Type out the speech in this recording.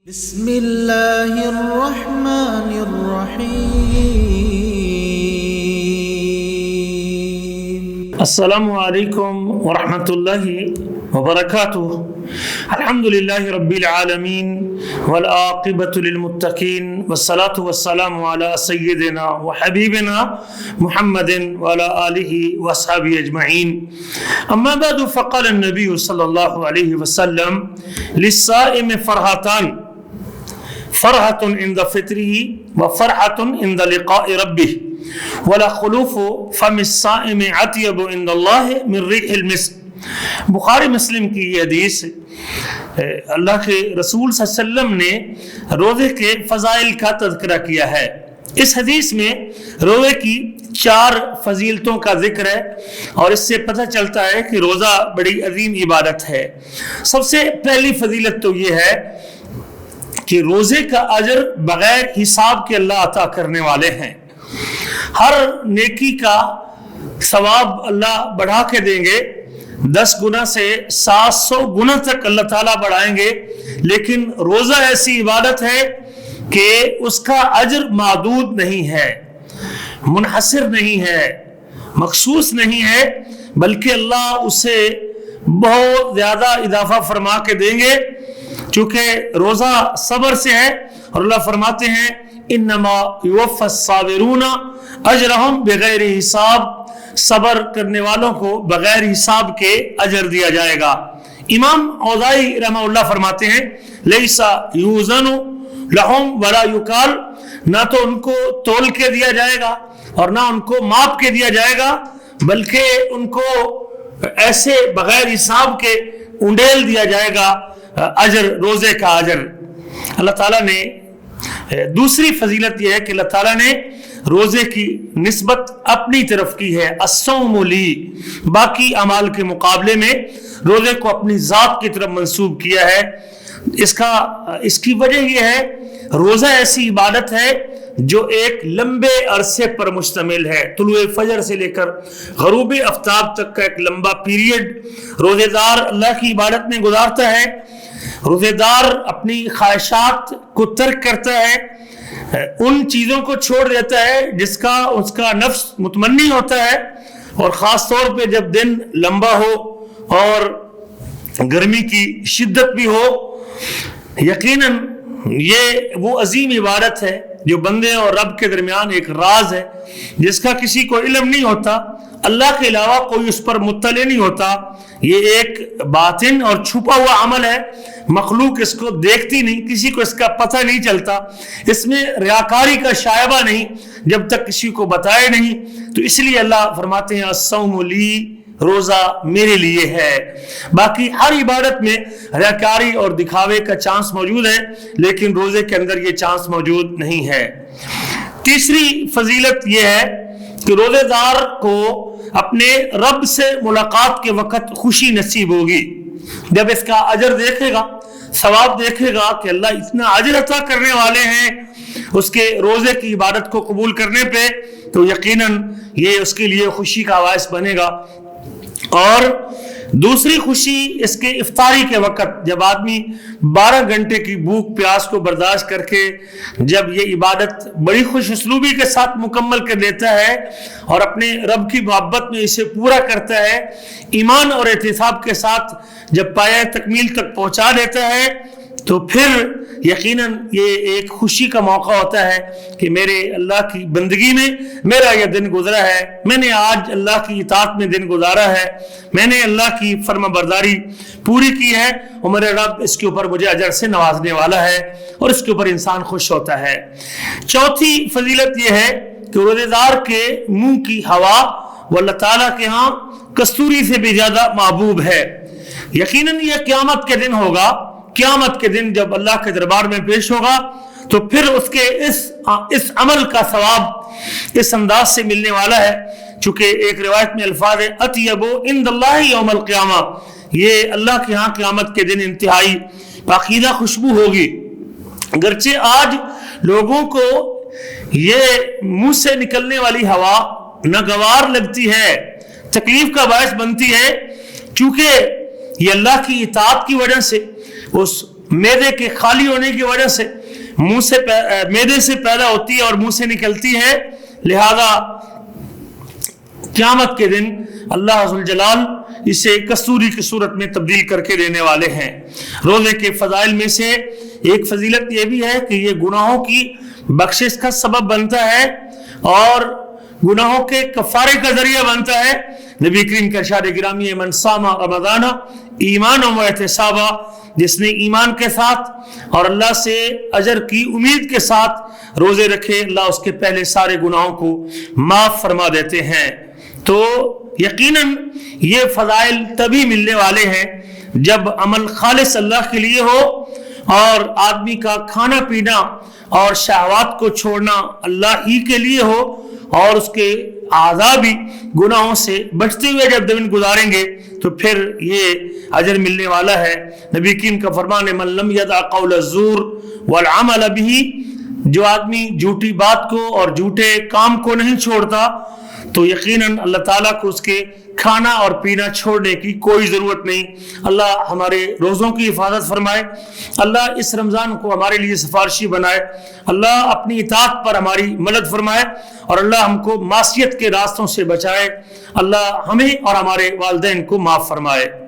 بسم اللہ الرحمن الرحیم۔ السلام علیکم ورحمۃ اللہ وبرکاتہ۔ الحمد للہ رب العالمین والعاقبۃ للمتقین والصلاة والسلام علی سیدنا وحبیبنا محمد وعلی آلہ وصحبہ اجمعین۔ اما بعد فقال النبی صلی اللہ علیہ وسلم للصائم فرحتان، فرحة عند فطره وفرحة عند لقاء ربه ولخلوف فم الصائم اطيب عند الله من ريح المسك۔ بخاری مسلم کی یہ حدیث اللہ کے رسول صلی اللہ علیہ وسلم نے روزے کے فضائل کا تذکرہ کیا ہے۔ اس حدیث میں روزے کی 4 فضیلتوں کا ذکر ہے اور اس سے پتہ چلتا ہے کہ روزہ بڑی عظیم عبادت ہے۔ سب سے پہلی فضیلت تو یہ ہے کہ روزے کا اجر بغیر حساب کے اللہ عطا کرنے والے ہیں۔ ہر نیکی کا ثواب اللہ بڑھا کے دیں گے، 10 گنا سے 700 گنا تک اللہ تعالیٰ بڑھائیں گے، لیکن روزہ ایسی عبادت ہے کہ اس کا اجر محدود نہیں ہے، منحصر نہیں ہے، مخصوص نہیں ہے، بلکہ اللہ اسے بہت زیادہ اضافہ فرما کے دیں گے، چونکہ روزہ صبر سے ہے اور اللہ فرماتے ہیں انما یوفی الصابرون اجرہم بغیر حساب، صبر کرنے والوں کو بغیر حساب کے اجر دیا جائے گا۔ امام اوزاعی رحمہ اللہ فرماتے ہیں لیس یوزن لہم ولا یکال، نہ تو ان کو تول کے دیا جائے گا اور نہ ان کو ماپ کے دیا جائے گا، بلکہ ان کو ایسے بغیر حساب کے انڈیل دیا جائے گا اجر، روزے کا اجر۔ اللہ تعالیٰ نے دوسری فضیلت یہ ہے کہ اللہ تعالیٰ نے روزے کی نسبت اپنی طرف کی ہے، الصوم لی، باقی اعمال کے مقابلے میں روزے کو اپنی ذات کی طرف منسوب کیا ہے۔ اس کی وجہ یہ ہے روزہ ایسی عبادت ہے جو ایک لمبے عرصے پر مشتمل ہے، طلوع فجر سے لے کر غروب آفتاب تک کا ایک لمبا پیریڈ روزے دار اللہ کی عبادت میں گزارتا ہے۔ روزے دار اپنی خواہشات کو ترک کرتا ہے، ان چیزوں کو چھوڑ دیتا ہے جس کا اس کا نفس متمنی ہوتا ہے، اور خاص طور پہ جب دن لمبا ہو اور گرمی کی شدت بھی ہو۔ یقیناً یہ وہ عظیم عبادت ہے جو بندے اور رب کے درمیان ایک راز ہے جس کا کسی کو علم نہیں ہوتا، اللہ کے علاوہ کوئی اس پر مطلع نہیں ہوتا۔ یہ ایک باطن اور چھپا ہوا عمل ہے، مخلوق اس کو دیکھتی نہیں، کسی کو اس کا پتہ نہیں چلتا، اس میں ریاکاری کا شائبہ نہیں جب تک کسی کو بتائے نہیں۔ تو اس لیے اللہ فرماتے ہیں الصوم لی، روزہ میرے لیے ہے۔ باقی ہر عبادت میں ریاکاری اور دکھاوے کا چانس موجود ہے، لیکن روزے کے اندر یہ چانس موجود نہیں ہے۔ تیسری فضیلت یہ ہے کہ روزے دار کو اپنے رب سے ملاقات کے وقت خوشی نصیب ہوگی۔ جب اس کا اجر دیکھے گا، ثواب دیکھے گا کہ اللہ اتنا اجر عطا کرنے والے ہیں اس کے روزے کی عبادت کو قبول کرنے پہ، تو یقیناً یہ اس کے لیے خوشی کا باعث بنے گا۔ اور دوسری خوشی اس کے افطاری کے وقت، جب آدمی 12 گھنٹے کی بھوک پیاس کو برداشت کر کے جب یہ عبادت بڑی خوش اسلوبی کے ساتھ مکمل کر لیتا ہے اور اپنے رب کی محبت میں اسے پورا کرتا ہے، ایمان اور احتساب کے ساتھ جب پایہ تکمیل تک پہنچا دیتا ہے، تو پھر یقیناً یہ ایک خوشی کا موقع ہوتا ہے کہ میرے اللہ کی بندگی میں میرا یہ دن گزرا ہے، میں نے آج اللہ کی اطاعت میں دن گزارا ہے، میں نے اللہ کی فرما برداری پوری کی ہے، اور میرے رب اس کے اوپر مجھے اجر سے نوازنے والا ہے، اور اس کے اوپر انسان خوش ہوتا ہے۔ چوتھی فضیلت یہ ہے کہ روزے دار کے منہ کی ہوا وہ اللہ تعالیٰ کے ہاں کستوری سے بھی زیادہ محبوب ہے۔ یقیناً یہ قیامت کے دن ہوگا، قیامت کے دن جب اللہ کے دربار میں پیش ہوگا تو پھر اس کے اس عمل کا ثواب اس انداز سے ملنے والا ہے، چونکہ ایک روایت میں الفاظ ہے اطیب عند اللہ یوم القیامہ، یہ اللہ کے ہاں قیامت کے دن انتہائی پاکیزہ خوشبو ہوگی۔ اگرچہ آج لوگوں کو یہ منہ سے نکلنے والی ہوا ناگوار لگتی ہے، تکلیف کا باعث بنتی ہے، چونکہ یہ اللہ کی اطاعت کی وجہ سے اس معدے کے خالی ہونے کی وجہ سے معدے سے پیدا ہوتی ہے اور منہ سے نکلتی ہے، لہذا قیامت کے دن اللہ ذوالجلال اسے کستوری کی صورت میں تبدیل کر کے دینے والے ہیں۔ روزے کے فضائل میں سے ایک فضیلت یہ بھی ہے کہ یہ گناہوں کی بخشش کا سبب بنتا ہے اور گناہوں کے کفارے کا ذریعہ بنتا ہے۔ نبی کریم کا ارشاد گرامی ہے، من صام رمضان ایمانا و احتسابا، جس نے ایمان کے ساتھ اور اللہ سے اجر کی امید کے ساتھ روزے رکھے، اللہ اس کے پہلے سارے گناہوں کو معاف فرما دیتے ہیں۔ تو یقیناً یہ فضائل تبھی ملنے والے ہیں جب عمل خالص اللہ کے لیے ہو اور آدمی کا کھانا پینا اور شہوات کو چھوڑنا اللہ ہی کے لیے ہو، اور اس کے اعضاء بھی گناہوں سے بچتے ہوئے جب دن گزاریں گے تو پھر یہ اجر ملنے والا ہے۔ نبی کریم کا فرمان ہے، من لم یدع قول الزور والعمل به، جو آدمی جھوٹی بات کو اور جھوٹے کام کو نہیں چھوڑتا تو یقیناً اللہ تعالیٰ کو اس کے کھانا اور پینا چھوڑنے کی کوئی ضرورت نہیں۔ اللہ ہمارے روزوں کی حفاظت فرمائے، اللہ اس رمضان کو ہمارے لیے سفارشی بنائے، اللہ اپنی اطاعت پر ہماری مدد فرمائے اور اللہ ہم کو معصیت کے راستوں سے بچائے، اللہ ہمیں اور ہمارے والدین کو معاف فرمائے۔